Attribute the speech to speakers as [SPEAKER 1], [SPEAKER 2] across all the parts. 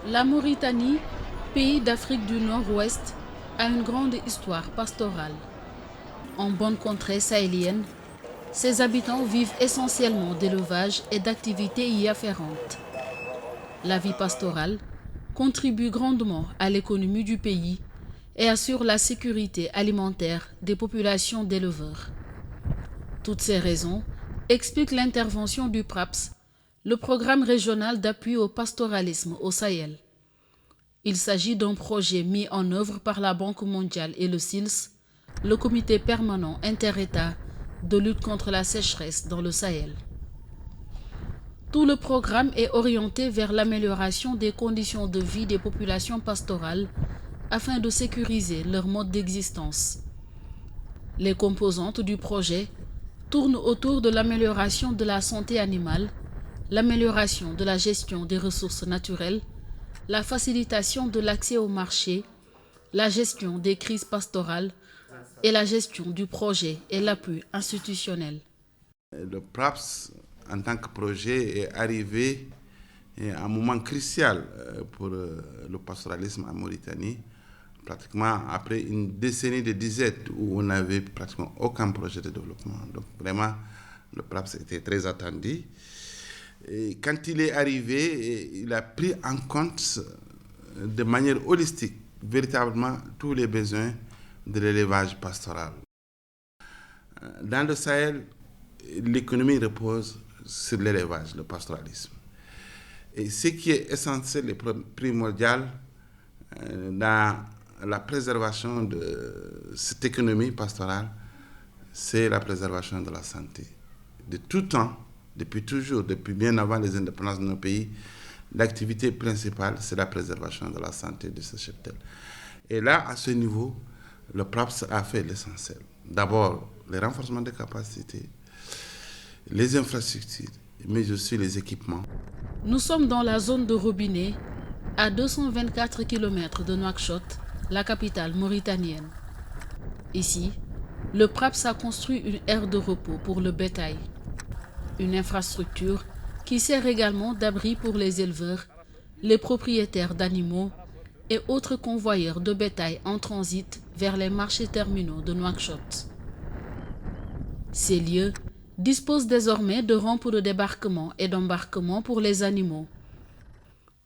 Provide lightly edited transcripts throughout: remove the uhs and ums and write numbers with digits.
[SPEAKER 1] La Mauritanie, pays d'Afrique du Nord-Ouest, a une grande histoire pastorale. En bonne contrée sahélienne, ses habitants vivent essentiellement d'élevage et d'activités y afférentes. La vie pastorale contribue grandement à l'économie du pays et assure la sécurité alimentaire des populations d'éleveurs. Toutes ces raisons expliquent l'intervention du PRAPS, le programme régional d'appui au pastoralisme au Sahel. Il s'agit d'un projet mis en œuvre par la Banque mondiale et le SILS, le comité permanent inter-État de lutte contre la sécheresse dans le Sahel. Tout le programme est orienté vers l'amélioration des conditions de vie des populations pastorales afin de sécuriser leur mode d'existence. Les composantes du projet tournent autour de l'amélioration de la santé animale, l'amélioration de la gestion des ressources naturelles, la facilitation de l'accès au marché, la gestion des crises pastorales et la gestion du projet et l'appui institutionnel.
[SPEAKER 2] Le PRAPS, en tant que projet, est arrivé à un moment crucial pour le pastoralisme en Mauritanie, pratiquement après une décennie de disette où on n'avait pratiquement aucun projet de développement. Donc vraiment, le PRAPS était très attendu. Et quand il est arrivé, il a pris en compte de manière holistique, véritablement, tous les besoins de l'élevage pastoral. Dans le Sahel, l'économie repose sur l'élevage, le pastoralisme. Et ce qui est essentiel et primordial dans la préservation de cette économie pastorale, c'est la préservation de la santé. De tout temps, depuis toujours, depuis bien avant les indépendances de nos pays, l'activité principale, c'est la préservation de la santé de ce cheptel. Et là, à ce niveau, le PRAPS a fait l'essentiel. D'abord, le renforcement des capacités, les infrastructures, mais aussi les équipements.
[SPEAKER 1] Nous sommes dans la zone de Robinet, à 224 km de Nouakchott, la capitale mauritanienne. Ici, le PRAPS a construit une aire de repos pour le bétail, une infrastructure qui sert également d'abri pour les éleveurs, les propriétaires d'animaux et autres convoyeurs de bétail en transit vers les marchés terminaux de Nouakchott. Ces lieux disposent désormais de rampes de débarquement et d'embarquement pour les animaux.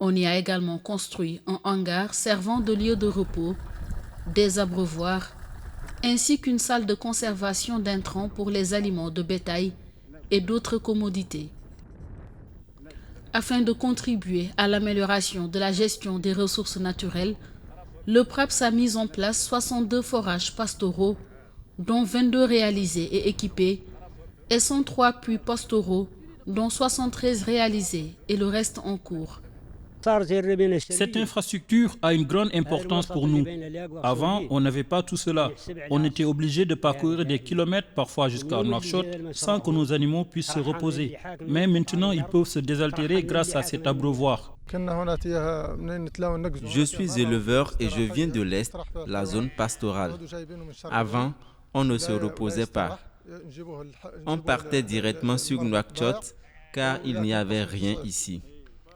[SPEAKER 1] On y a également construit un hangar servant de lieu de repos, des abreuvoirs, ainsi qu'une salle de conservation d'intrants pour les aliments de bétail et d'autres commodités. Afin de contribuer à l'amélioration de la gestion des ressources naturelles, le PRAPS a mis en place 62 forages pastoraux, dont 22 réalisés et équipés, et 103 puits pastoraux, dont 73 réalisés et le reste en cours.
[SPEAKER 3] Cette infrastructure a une grande importance pour nous. Avant, on n'avait pas tout cela. On était obligé de parcourir des kilomètres, parfois jusqu'à Nouakchott, sans que nos animaux puissent se reposer. Mais maintenant, ils peuvent se désaltérer grâce à cet abreuvoir.
[SPEAKER 4] Je suis éleveur et je viens de l'Est, la zone pastorale. Avant, on ne se reposait pas. On partait directement sur Nouakchott car il n'y avait rien ici.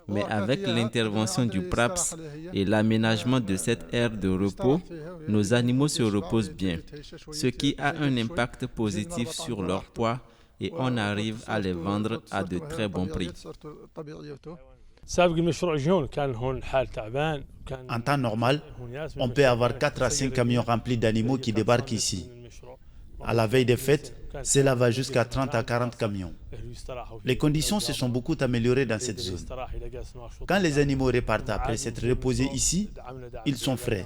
[SPEAKER 4] Mais avec l'intervention du PRAPS et l'aménagement de cette aire de repos, nos animaux se reposent bien, ce qui a un impact positif sur leur poids et on arrive à les vendre à de très bons prix.
[SPEAKER 5] En temps normal, on peut avoir 4 à 5 camions remplis d'animaux qui débarquent ici. À la veille des fêtes, cela va jusqu'à 30 à 40 camions. Les conditions se sont beaucoup améliorées dans cette zone. Quand les animaux repartent après s'être reposés ici, ils sont frais.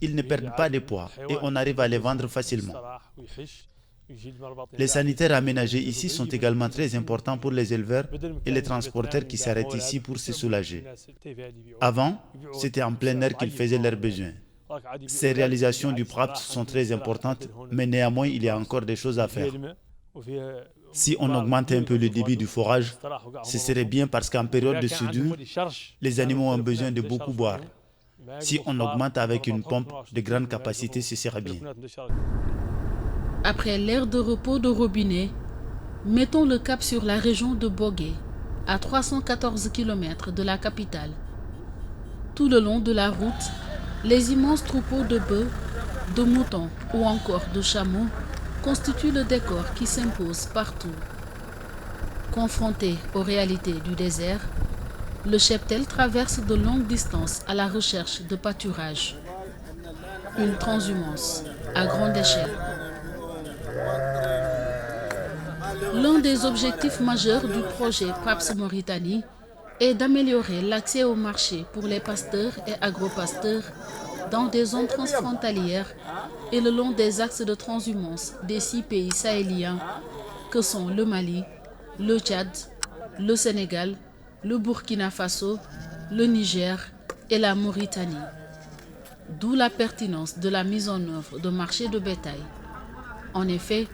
[SPEAKER 5] Ils ne perdent pas de poids et on arrive à les vendre facilement. Les sanitaires aménagés ici sont également très importants pour les éleveurs et les transporteurs qui s'arrêtent ici pour se soulager. Avant, c'était en plein air qu'ils faisaient leurs besoins. Ces réalisations du PRAPS sont très importantes, mais néanmoins, il y a encore des choses à faire. Si on augmente un peu le débit du forage, ce serait bien parce qu'en période de soudure, les animaux ont besoin de beaucoup boire. Si on augmente avec une pompe de grande capacité, ce sera bien.
[SPEAKER 1] Après l'aire de repos de Robinet, mettons le cap sur la région de Bogué, à 314 km de la capitale. Tout le long de la route, les immenses troupeaux de bœufs, de moutons ou encore de chameaux constituent le décor qui s'impose partout. Confronté aux réalités du désert, le cheptel traverse de longues distances à la recherche de pâturage. Une transhumance à grande échelle. L'un des objectifs majeurs du projet PRAPS Mauritanie est d'améliorer l'accès au marché pour les pasteurs et agropasteurs dans des zones transfrontalières et le long des axes de transhumance des 6 pays sahéliens que sont le Mali, le Tchad, le Sénégal, le Burkina Faso, le Niger et la Mauritanie. D'où la pertinence de la mise en œuvre de marchés de bétail. En effet,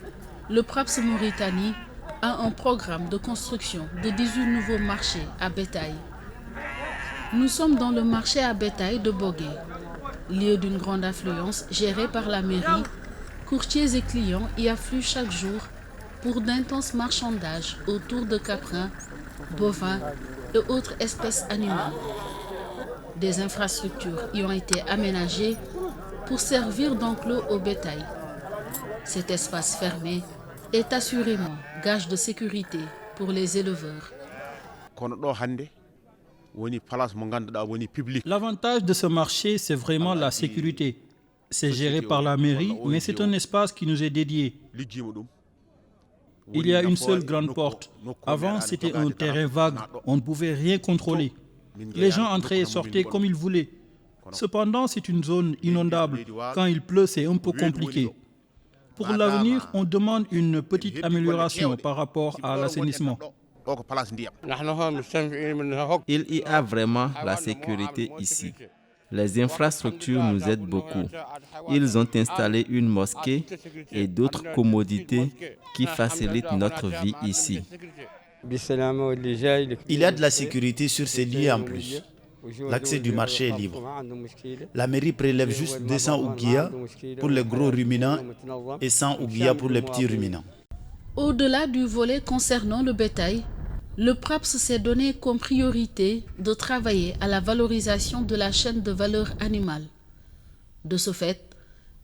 [SPEAKER 1] le PRAPS Mauritanie a un programme de construction de 18 nouveaux marchés à bétail. Nous sommes dans le marché à bétail de Bogué, lieu d'une grande affluence géré par la mairie. Courtiers et clients y affluent chaque jour pour d'intenses marchandages autour de caprins, bovins et autres espèces animales. Des infrastructures y ont été aménagées pour servir d'enclos au bétail. Cet espace fermé est assurément gage de sécurité pour les éleveurs.
[SPEAKER 3] L'avantage de ce marché, c'est vraiment la sécurité. C'est géré par la mairie, mais c'est un espace qui nous est dédié. Il y a une seule grande porte. Avant, c'était un terrain vague. On ne pouvait rien contrôler. Les gens entraient et sortaient comme ils voulaient. Cependant, c'est une zone inondable. Quand il pleut, c'est un peu compliqué. Pour l'avenir, on demande une petite amélioration par rapport à l'assainissement.
[SPEAKER 4] Il y a vraiment la sécurité ici. Les infrastructures nous aident beaucoup. Ils ont installé une mosquée et d'autres commodités qui facilitent notre vie ici.
[SPEAKER 5] Il y a de la sécurité sur ces lieux en plus. L'accès du marché est libre. La mairie prélève juste 200 ouguiya pour les gros ruminants et 100 ouguiya pour les petits ruminants.
[SPEAKER 1] Au-delà du volet concernant le bétail, le PRAPS s'est donné comme priorité de travailler à la valorisation de la chaîne de valeur animale. De ce fait,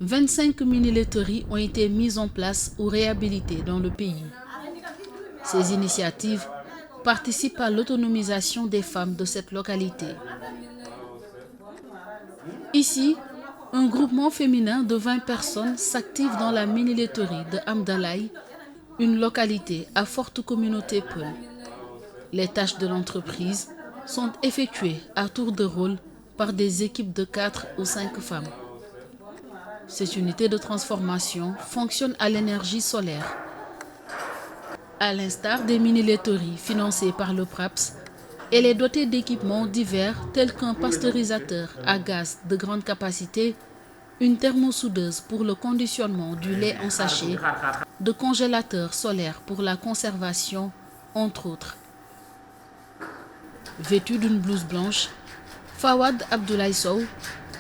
[SPEAKER 1] 25 mini-laiteries ont été mises en place ou réhabilitées dans le pays. Ces initiatives participent à l'autonomisation des femmes de cette localité. Ici, un groupement féminin de 20 personnes s'active dans la mini-laiterie de Amdalaï, une localité à forte communauté Peul. Les tâches de l'entreprise sont effectuées à tour de rôle par des équipes de 4 ou 5 femmes. Cette unité de transformation fonctionne à l'énergie solaire. À l'instar des mini-laiteries financées par le PRAPS, elle est dotée d'équipements divers tels qu'un pasteurisateur à gaz de grande capacité, une thermosoudeuse pour le conditionnement du lait en sachet, de congélateurs solaires pour la conservation, entre autres. Vêtue d'une blouse blanche, Fawad Abdoulaye Sow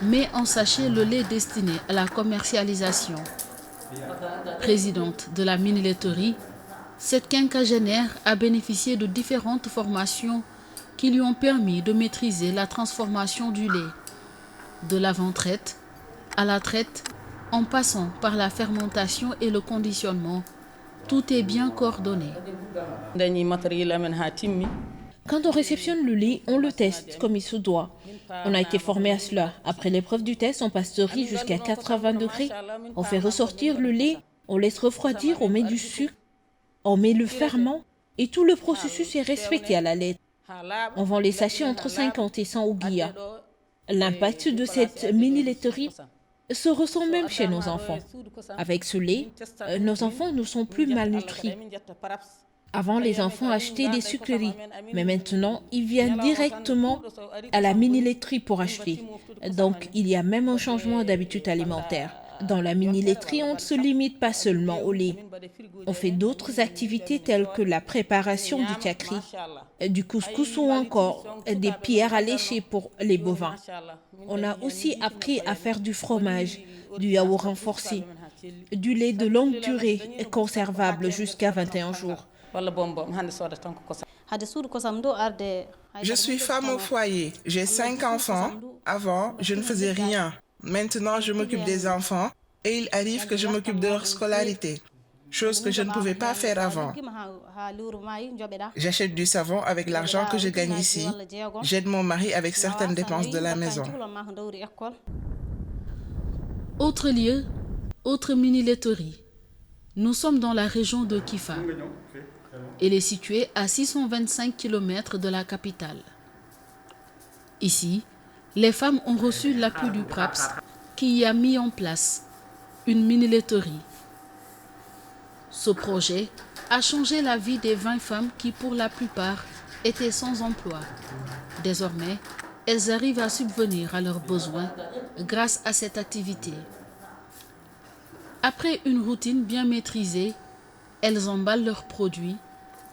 [SPEAKER 1] met en sachet le lait destiné à la commercialisation. Présidente de la mini-laiterie, cette quinquagénaire a bénéficié de différentes formations qui lui ont permis de maîtriser la transformation du lait, de l'avant-traite à la traite, en passant par la fermentation et le conditionnement. Tout est bien coordonné.
[SPEAKER 6] Quand on réceptionne le lait, on le teste comme il se doit. On a été formé à cela. Après l'épreuve du test, on pasteurise jusqu'à 80 degrés. On fait ressortir le lait, on laisse refroidir, on met du sucre, on met le ferment et tout le processus est respecté à la lettre. On vend les sachets entre 50 et 100 ouguiya. L'impact de cette mini-laiterie se ressent même chez nos enfants. Avec ce lait, nos enfants ne sont plus malnutris. Avant, les enfants achetaient des sucreries, mais maintenant, ils viennent directement à la mini-laiterie pour acheter. Donc, il y a même un changement d'habitude alimentaire. Dans la mini-laiterie, on ne se limite pas seulement au lait. On fait d'autres activités telles que la préparation du tchakri, du couscous ou encore des pierres à lécher pour les bovins. On a aussi appris à faire du fromage, du yaourt renforcé, du lait de longue durée conservable jusqu'à 21 jours.
[SPEAKER 7] Je suis femme au foyer. J'ai 5 enfants. Avant, je ne faisais rien. Maintenant, je m'occupe des enfants et il arrive que je m'occupe de leur scolarité, chose que je ne pouvais pas faire avant. J'achète du savon avec l'argent que je gagne ici. J'aide mon mari avec certaines dépenses de la maison.
[SPEAKER 1] Autre lieu, autre mini-laiterie. Nous sommes dans la région de Kifa. Elle est située à 625 km de la capitale. Ici, les femmes ont reçu l'appui du PRAPS qui y a mis en place une mini-laiterie. Ce projet a changé la vie des 20 femmes qui, pour la plupart, étaient sans emploi. Désormais, elles arrivent à subvenir à leurs besoins grâce à cette activité. Après une routine bien maîtrisée, elles emballent leurs produits,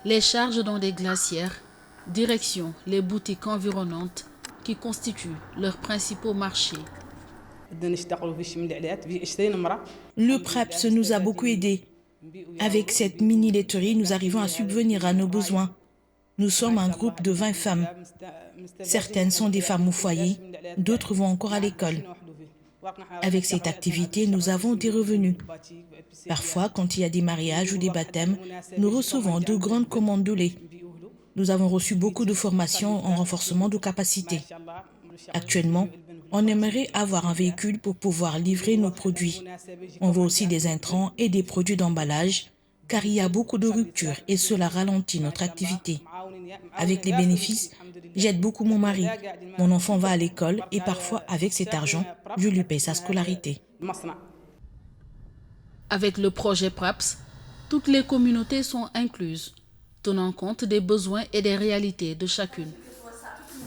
[SPEAKER 1] les chargent dans des glacières, direction les boutiques environnantes qui constituent leurs principaux marchés.
[SPEAKER 8] Le PRAPS nous a beaucoup aidés. Avec cette mini-laiterie, nous arrivons à subvenir à nos besoins. Nous sommes un groupe de 20 femmes. Certaines sont des femmes au foyer, d'autres vont encore à l'école. Avec cette activité, nous avons des revenus. Parfois, quand il y a des mariages ou des baptêmes, nous recevons de grandes commandes de lait. Nous avons reçu beaucoup de formations en renforcement de capacités. Actuellement, on aimerait avoir un véhicule pour pouvoir livrer nos produits. On veut aussi des intrants et des produits d'emballage, car il y a beaucoup de ruptures et cela ralentit notre activité. Avec les bénéfices, j'aide beaucoup mon mari. Mon enfant va à l'école et parfois, avec cet argent, je lui paye sa scolarité.
[SPEAKER 1] Avec le projet PRAPS, toutes les communautés sont incluses, tenant compte des besoins et des réalités de chacune.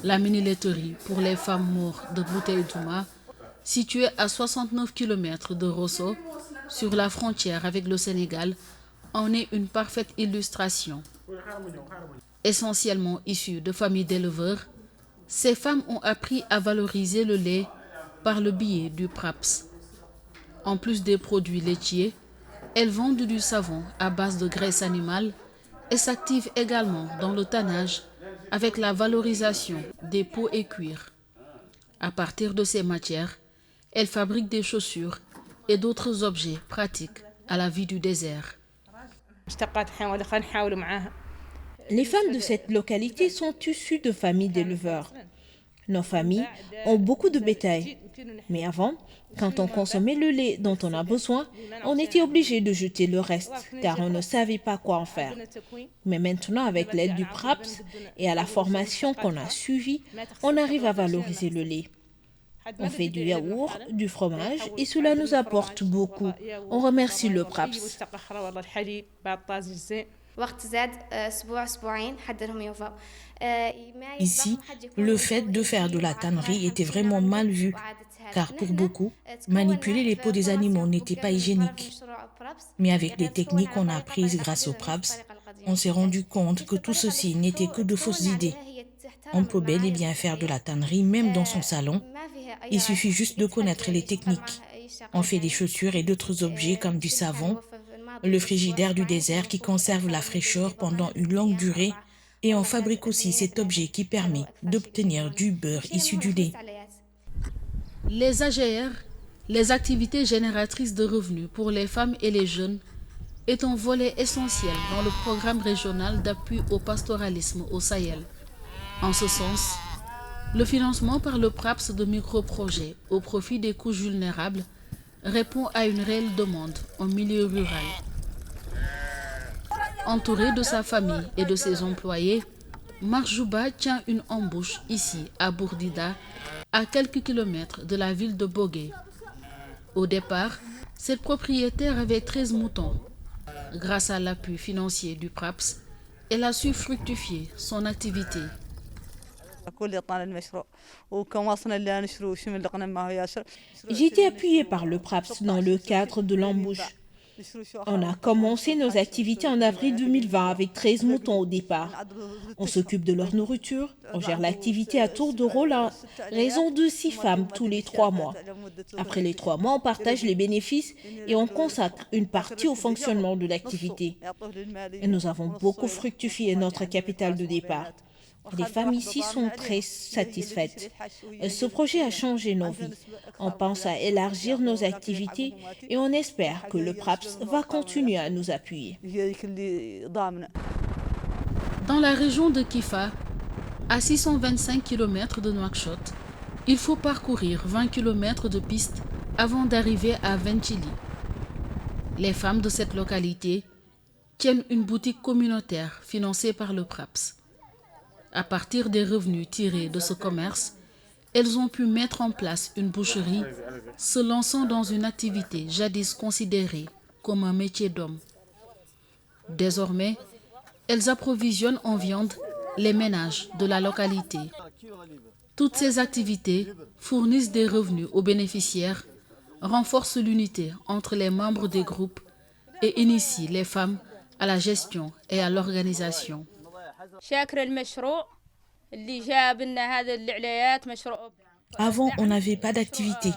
[SPEAKER 1] La mini-laiterie pour les femmes moures de Bouteille Douma, située à 69 km de Rosso, sur la frontière avec le Sénégal, en est une parfaite illustration. Essentiellement issues de familles d'éleveurs, ces femmes ont appris à valoriser le lait par le biais du PRAPS. En plus des produits laitiers, elles vendent du savon à base de graisse animale et s'activent également dans le tannage avec la valorisation des peaux et cuirs. À partir de ces matières, elles fabriquent des chaussures et d'autres objets pratiques à la vie du désert.
[SPEAKER 6] Les femmes de cette localité sont issues de familles d'éleveurs. Nos familles ont beaucoup de bétail. Mais avant, quand on consommait le lait dont on a besoin, on était obligé de jeter le reste, car on ne savait pas quoi en faire. Mais maintenant, avec l'aide du PRAPS et à la formation qu'on a suivie, on arrive à valoriser le lait. On fait du yaourt, du fromage et cela nous apporte beaucoup. On remercie le PRAPS.
[SPEAKER 8] Ici, le fait de faire de la tannerie était vraiment mal vu, car pour beaucoup, manipuler les peaux des animaux n'était pas hygiénique. Mais avec les techniques qu'on a apprises grâce au PRAPS, on s'est rendu compte que tout ceci n'était que de fausses idées. On peut bel et bien faire de la tannerie même dans son salon. Il suffit juste de connaître les techniques. On fait des chaussures et d'autres objets comme du savon, le frigidaire du désert qui conserve la fraîcheur pendant une longue durée, et on fabrique aussi cet objet qui permet d'obtenir du beurre issu du lait.
[SPEAKER 1] Les AGR, les activités génératrices de revenus pour les femmes et les jeunes, est un volet essentiel dans le programme régional d'appui au pastoralisme au Sahel. En ce sens, le financement par le PRAPS de micro-projets au profit des couches vulnérables répond à une réelle demande en milieu rural. Entouré de sa famille et de ses employés, Marjouba tient une embauche ici à Bourdida, à quelques kilomètres de la ville de Bogué. Au départ, cette propriétaire avait 13 moutons. Grâce à l'appui financier du PRAPS, elle a su fructifier son activité.
[SPEAKER 6] J'ai été appuyée par le PRAPS dans le cadre de l'embauche. On a commencé nos activités en avril 2020 avec 13 moutons au départ. On s'occupe de leur nourriture, on gère l'activité à tour de rôle à raison de 6 femmes tous les 3 mois. Après les 3 mois, on partage les bénéfices et on consacre une partie au fonctionnement de l'activité. Et nous avons beaucoup fructifié notre capital de départ. Les femmes ici sont très satisfaites. Ce projet a changé nos vies. On pense à élargir nos activités et on espère que le PRAPS va continuer à nous appuyer.
[SPEAKER 1] Dans la région de Kifa, à 625 km de Nouakchott, il faut parcourir 20 km de piste avant d'arriver à Ventili. Les femmes de cette localité tiennent une boutique communautaire financée par le PRAPS. À partir des revenus tirés de ce commerce, elles ont pu mettre en place une boucherie, se lançant dans une activité jadis considérée comme un métier d'homme. Désormais, elles approvisionnent en viande les ménages de la localité. Toutes ces activités fournissent des revenus aux bénéficiaires, renforcent l'unité entre les membres des groupes et initient les femmes à la gestion et à l'organisation.
[SPEAKER 8] Avant, on n'avait pas d'activité.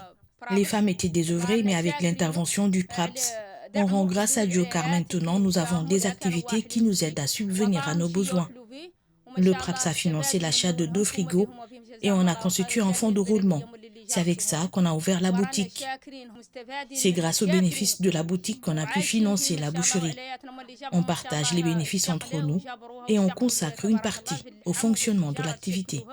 [SPEAKER 8] Les femmes étaient désœuvrées, mais avec l'intervention du PRAPS, on rend grâce à Dieu car maintenant nous avons des activités qui nous aident à subvenir à nos besoins. Le PRAPS a financé l'achat de 2 frigos et on a constitué un fonds de roulement. C'est avec ça qu'on a ouvert la boutique. C'est grâce aux bénéfices de la boutique qu'on a pu financer la boucherie. On partage les bénéfices entre nous et on consacre une partie au fonctionnement de l'activité.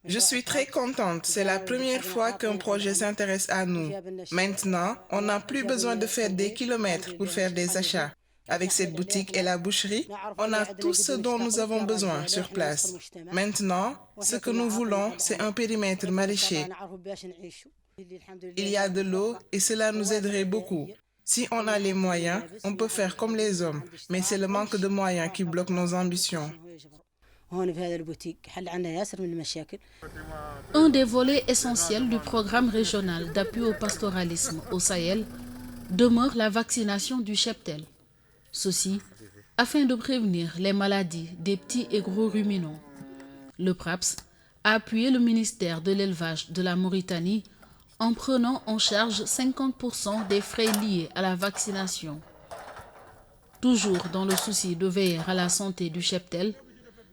[SPEAKER 7] Je suis très contente. C'est la première fois qu'un projet s'intéresse à nous. Maintenant, on n'a plus besoin de faire des kilomètres pour faire des achats. Avec cette boutique et la boucherie, on a tout ce dont nous avons besoin sur place. Maintenant, ce que nous voulons, c'est un périmètre maraîcher. Il y a de l'eau et cela nous aiderait beaucoup. Si on a les moyens, on peut faire comme les hommes, mais c'est le manque de moyens qui bloque nos ambitions.
[SPEAKER 1] Un des volets essentiels du programme régional d'appui au pastoralisme au Sahel demeure la vaccination du cheptel. Ceci afin de prévenir les maladies des petits et gros ruminants. Le PRAPS a appuyé le ministère de l'élevage de la Mauritanie en prenant en charge 50% des frais liés à la vaccination. Toujours dans le souci de veiller à la santé du cheptel,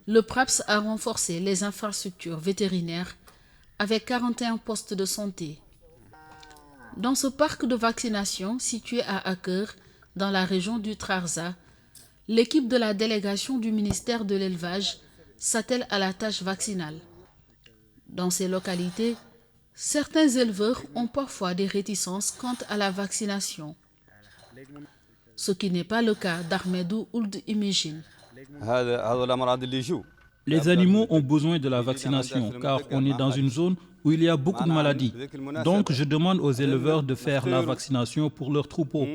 [SPEAKER 1] le PRAPS a renforcé les infrastructures vétérinaires avec 41 postes de santé. Dans ce parc de vaccination situé à Aker, dans la région du Trarza, l'équipe de la délégation du ministère de l'élevage s'attelle à la tâche vaccinale. Dans ces localités, certains éleveurs ont parfois des réticences quant à la vaccination, ce qui n'est pas le cas d'Ahmedou Ould Imagine.
[SPEAKER 3] Les animaux ont besoin de la vaccination car on est dans une zone où il y a beaucoup de maladies. Donc je demande aux éleveurs de faire la vaccination pour leurs troupeaux.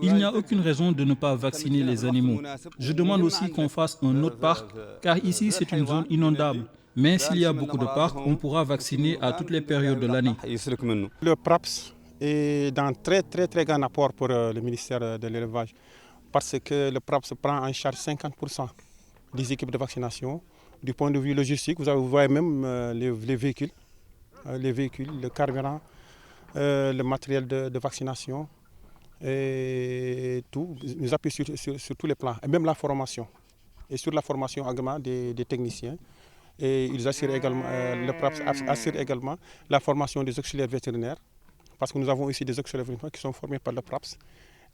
[SPEAKER 3] Il n'y a aucune raison de ne pas vacciner les animaux. Je demande aussi qu'on fasse un autre parc car ici c'est une zone inondable. Mais s'il y a beaucoup de parcs, on pourra vacciner à toutes les périodes de l'année.
[SPEAKER 9] Le PRAPS est d'un très grand apport pour le ministère de l'élevage parce que le PRAPS prend en charge 50% des équipes de vaccination. Du point de vue logistique, vous voyez même les véhicules, le carburant, le matériel de vaccination et tout. Nous appuyons sur tous les plans, et même la formation. Et sur la formation également des techniciens. Et ils assurent également, le PRAPS assure également la formation des auxiliaires vétérinaires, parce que nous avons ici des auxiliaires vétérinaires qui sont formés par le PRAPS.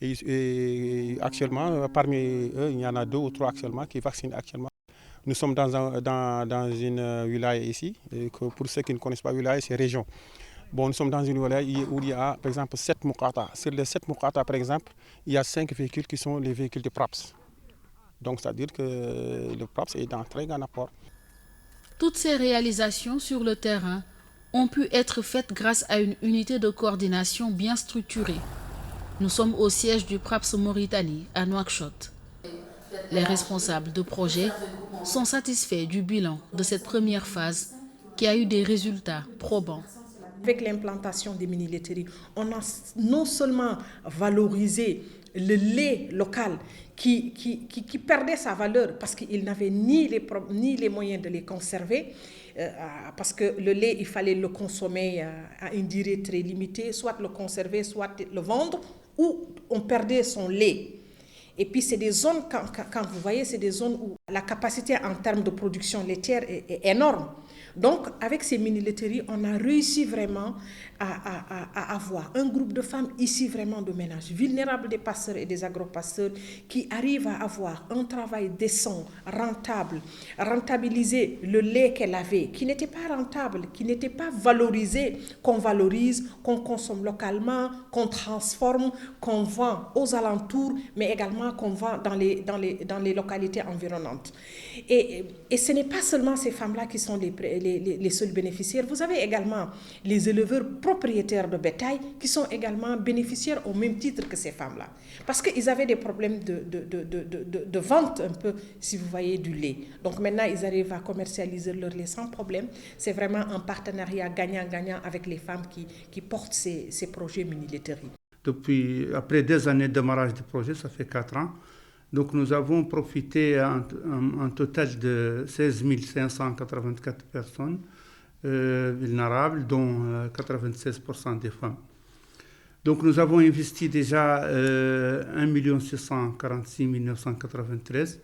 [SPEAKER 9] Et actuellement, parmi eux, il y en a 2 ou 3 actuellement qui vaccinent actuellement. Nous sommes dans une wilaya ici, et que pour ceux qui ne connaissent pas wilaya, c'est région. Bon, nous sommes dans une wilaya où il y a, par exemple, 7 Moukata. Sur les 7 Moukata, par exemple, il y a 5 véhicules qui sont les véhicules de PRAPS. Donc, c'est-à-dire que le PRAPS est d'un très grand apport.
[SPEAKER 1] Toutes ces réalisations sur le terrain ont pu être faites grâce à une unité de coordination bien structurée. Nous sommes au siège du PRAPS Mauritanie, à Nouakchott. Les responsables de projet sont satisfaits du bilan de cette première phase qui a eu des résultats probants.
[SPEAKER 10] Avec l'implantation des mini-laiteries, on a non seulement valorisé le lait local qui perdait sa valeur parce qu'il n'avait ni les moyens de les conserver, parce que le lait, il fallait le consommer à une durée très limitée, soit le conserver, soit le vendre, ou on perdait son lait. Et puis c'est des zones, quand vous voyez, c'est des zones où la capacité en termes de production laitière est énorme. Donc, avec ces mini-laiteries, on a réussi vraiment à avoir un groupe de femmes ici vraiment de ménage, vulnérables des pasteurs et des agropasteurs, qui arrivent à avoir un travail décent, rentable, rentabiliser le lait qu'elle avait, qui n'était pas rentable, qui n'était pas valorisé, qu'on valorise, qu'on consomme localement, qu'on transforme, qu'on vend aux alentours, mais également qu'on vend dans les localités environnantes. Et ce n'est pas seulement ces femmes-là qui sont les seuls bénéficiaires. Vous avez également les éleveurs propriétaires de bétail qui sont également bénéficiaires au même titre que ces femmes-là. Parce qu'ils avaient des problèmes de vente un peu, si vous voyez, du lait. Donc maintenant, ils arrivent à commercialiser leur lait sans problème. C'est vraiment un partenariat gagnant-gagnant avec les femmes qui portent ces projets mini-laiteries.
[SPEAKER 11] Après des années de démarrage du projet, ça fait 4 ans, donc nous avons profité en total de 16 584 personnes vulnérables, dont 96% des femmes. Donc nous avons investi déjà 1 646 993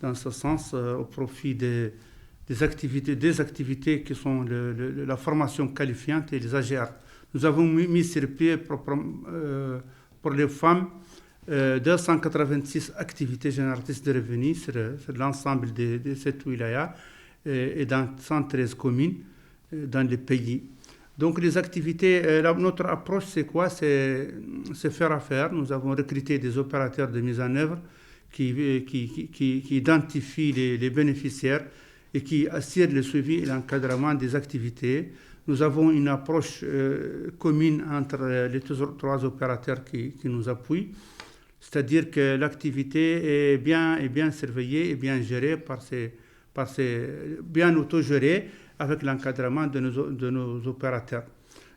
[SPEAKER 11] dans ce sens au profit des activités qui sont la formation qualifiante et les AGR. Nous avons mis sur pied pour les femmes 286 activités génératrices de revenus sur l'ensemble de cette wilaya et dans 113 communes dans le pays. Donc les activités, notre approche c'est quoi? C'est faire affaire. Nous avons recruté des opérateurs de mise en œuvre qui identifient les bénéficiaires et qui assurent le suivi et l'encadrement des activités. Nous avons une approche commune entre les 3 opérateurs qui nous appuient. C'est-à-dire que l'activité est bien surveillée et bien gérée bien autogérée avec l'encadrement de nos opérateurs.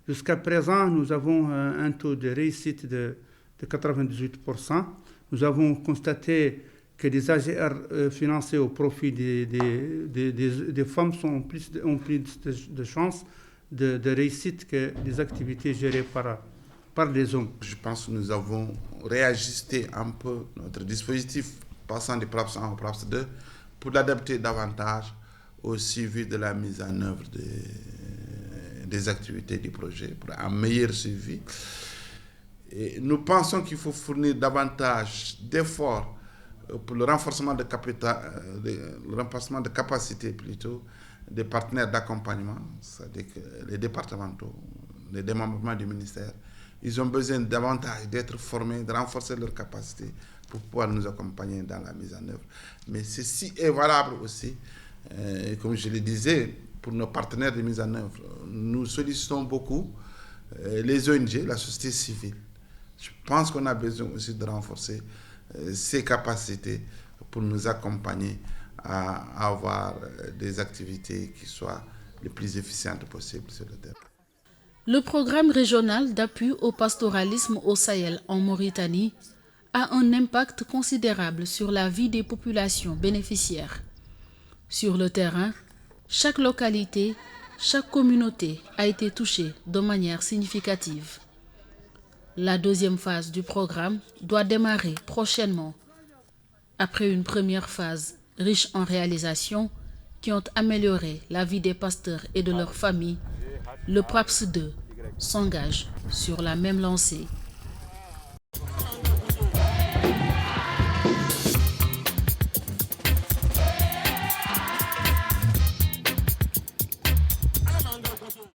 [SPEAKER 11] Jusqu'à présent, nous avons un taux de réussite de 98%. Nous avons constaté que les AGR financés au profit des femmes ont plus de chances de réussite que les activités gérées par les hommes.
[SPEAKER 2] Je pense que nous avons réajusté un peu notre dispositif passant des PRAPS 1 au PRAPS 2 pour l'adapter davantage au suivi de la mise en œuvre des activités du projet, pour un meilleur suivi. Et nous pensons qu'il faut fournir davantage d'efforts pour le renforcement de capacité plutôt des partenaires d'accompagnement, c'est-à-dire que les départementaux, les démembrements du ministère. Ils ont besoin davantage d'être formés, de renforcer leurs capacités pour pouvoir nous accompagner dans la mise en œuvre. Mais ceci est valable aussi, comme je le disais, pour nos partenaires de mise en œuvre. Nous sollicitons beaucoup les ONG, la société civile. Je pense qu'on a besoin aussi de renforcer ces capacités pour nous accompagner à avoir des activités qui soient les plus efficientes possibles sur le terrain.
[SPEAKER 1] Le programme régional d'appui au pastoralisme au Sahel en Mauritanie a un impact considérable sur la vie des populations bénéficiaires. Sur le terrain, chaque localité, chaque communauté a été touchée de manière significative. La deuxième phase du programme doit démarrer prochainement, après une première phase riche en réalisations qui ont amélioré la vie des pasteurs et de leurs familles. Le PRAPS 2 s'engage sur la même lancée.